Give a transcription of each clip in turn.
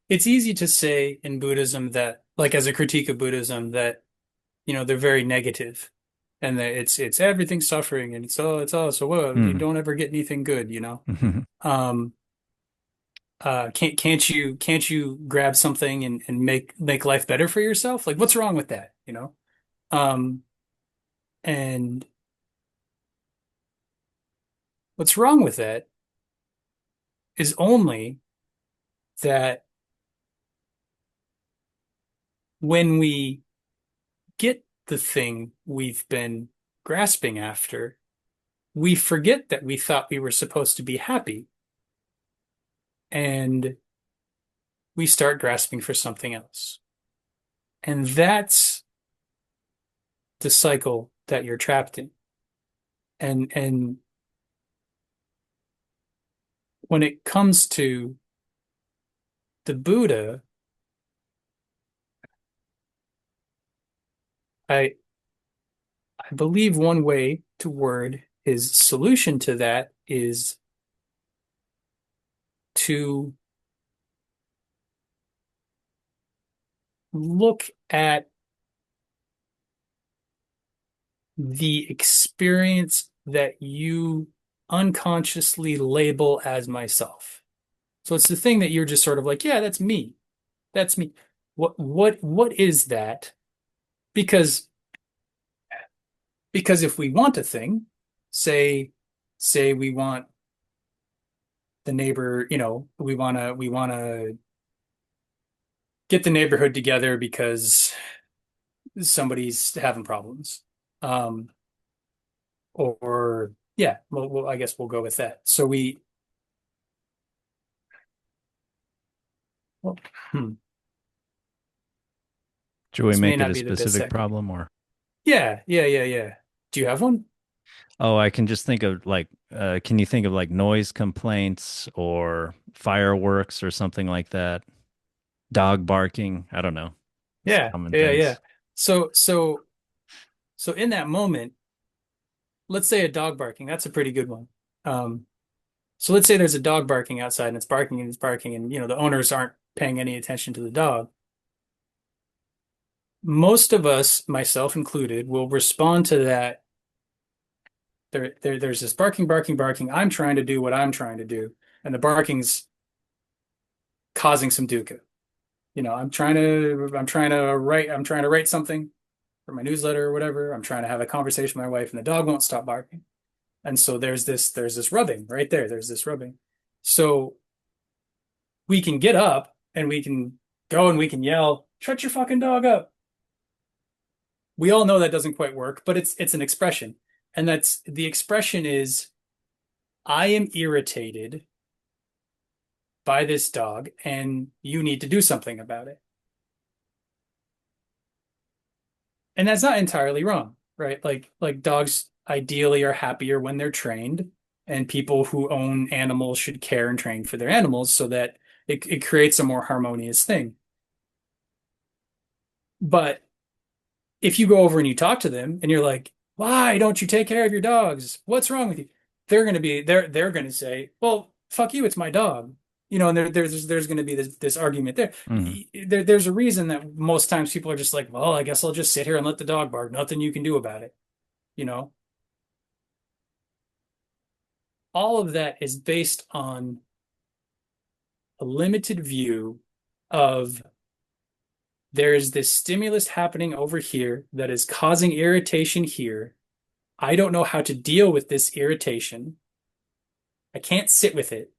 it's easy to say in Buddhism that, like, as a critique of Buddhism, that, they're very negative and that it's everything suffering and it's all so what you Hmm. don't ever get anything good. Um can't you grab something and make life better for yourself? Like, what's wrong with that? Um and what's wrong with that is only that when we get the thing we've been grasping after, we forget that we thought we were supposed to be happy and we start grasping for something else. And that's the cycle that you're trapped in. And when it comes to the Buddha, I I believe one way to word his solution to that is to look at the experience that you unconsciously label as myself. So it's the thing that you're just sort of like, yeah, that's me. That's me. What is that? Because because if we want a thing, say say we want the neighbor, we wanna get the neighborhood together because somebody's having problems. Um, or yeah, I guess we'll go with that. So well, hmm, Should we this may make it not a be the best specific second. problem or? Yeah, yeah, yeah, yeah. Do you have one? Oh, I can just think of like, can you think of like noise complaints or fireworks or something like that? Dog barking. I don't know. It's Yeah, common yeah, yeah. things. So so so in that moment, let's say a dog barking. That's a pretty good one. Um, so let's say there's a dog barking outside and it's barking and it's barking and the owners aren't paying any attention to the dog. Most of us, myself included, will respond to that. There's this barking, barking, barking. I'm trying to do what I'm trying to do, and the barking's causing some dukkha. I'm trying to write something for my newsletter or whatever. I'm trying to have a conversation with my wife, and the dog won't stop barking. And so there's this rubbing right there. There's this rubbing. So we can get up and we can go and we can yell, "Shut your fucking dog up." We all know that doesn't quite work, but it's an expression. And that's the expression is I am irritated by this dog and you need to do something about it. And that's not entirely wrong, right? Like dogs ideally are happier when they're trained, and people who own animals should care and train for their animals so that it creates a more harmonious thing. But if you go over and you talk to them and you're like, "Why don't you take care of your dogs? What's wrong with you?" They're gonna say, "Well, fuck you, it's my dog." And there's going to be this argument there. Hmm. There's a reason that most times people are just like, "Well, I guess I'll just sit here and let the dog bark. Nothing you can do about it." You know, all of that is based on a limited view of there is this stimulus happening over here that is causing irritation here. I don't know how to deal with this irritation. I can't sit with it.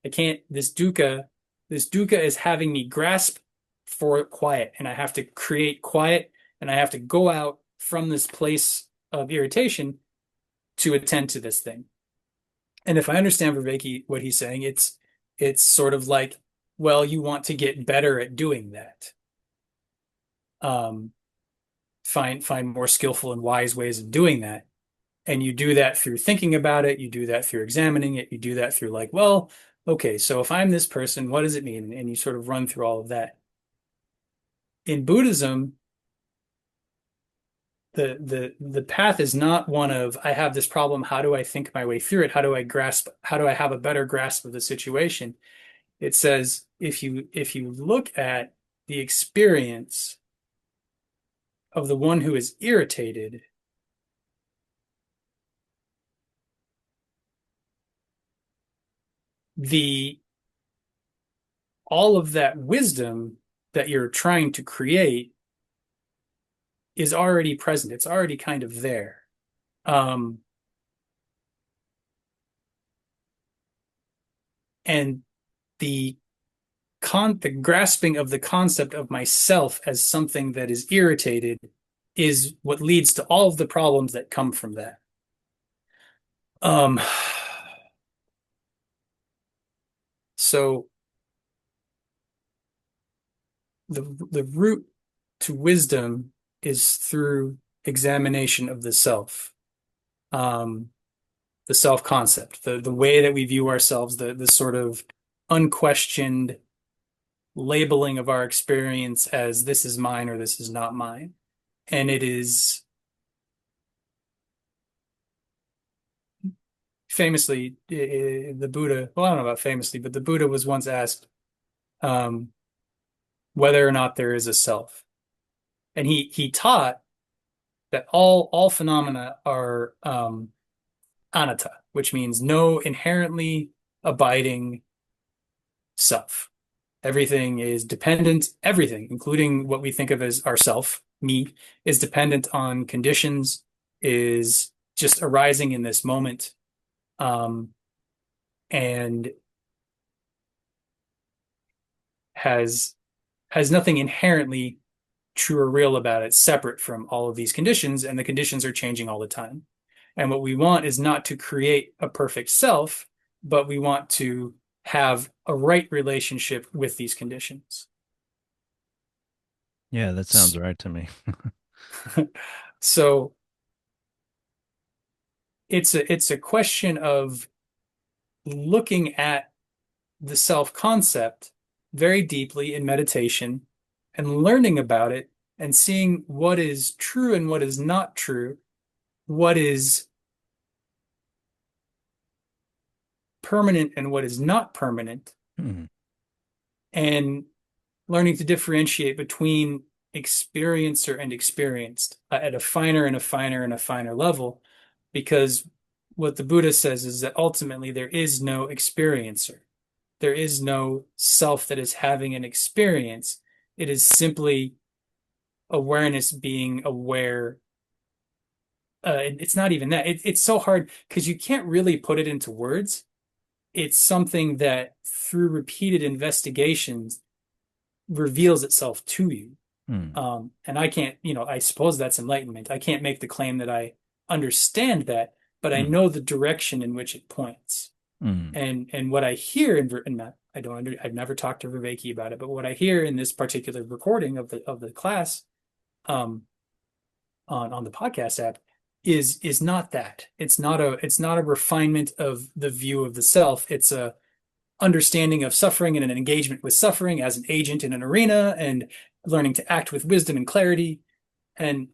I can't, this dukkha is having me grasp for quiet, and I have to create quiet, and I have to go out from this place of irritation to attend to this thing. And if I understand Verveke what he's saying, it's sort of like, well, you want to get better at doing that. Um, find more skillful and wise ways of doing that. And you do that through thinking about it, you do that through examining it, you do that through like, well, okay, so if I'm this person, what does it mean? And you sort of run through all of that. In Buddhism, the path is not one of I have this problem, how do I think my way through it? How do I have a better grasp of the situation? It says if you look at the experience of the one who is irritated, the all of that wisdom that you're trying to create is already present. It's already kind of there. Um, and the the grasping of the concept of myself as something that is irritated is what leads to all of the problems that come from that. Um, so the route to wisdom is through examination of um, the self concept, the way that we view ourselves, the sort of unquestioned labeling of our experience as this is mine or this is not mine. And it is famously the Buddha, well, I don't know about famously, but the Buddha was once asked um, whether or not there is a self. And he taught that all phenomena are anatta, which means no inherently abiding self. Everything is dependent, everything, including what we think of as ourself, me, is dependent on conditions, is just arising in this moment, um, and has nothing inherently true or real about it, separate from all of these conditions, and the conditions are changing all the time. And what we want is not to create a perfect self, but we want to have a right relationship with these conditions. Yeah, that sounds right to me. So it's a question of looking at the self concept very deeply in meditation and learning about it and seeing what is true and what is not true, what is permanent and what is not permanent, Hmm. and learning to differentiate between experiencer and experienced at a finer and a finer and a finer level. Because what the Buddha says is that ultimately there is no experiencer. There is no self that is having an experience. It is simply awareness being aware. It's not even that. It's so hard because you can't really put it into words. It's something that through repeated investigations reveals itself to you. Hmm. And I can't, I suppose that's enlightenment. I can't make the claim that I understand that, but I Hmm. know the direction in which it points. Hmm. And what I hear in that, I've never talked to Viveki about it, but what I hear in this particular recording of the class, um, on the podcast app is not that. It's not a refinement of the view of the self. It's a understanding of suffering and an engagement with suffering as an agent in an arena and learning to act with wisdom and clarity. And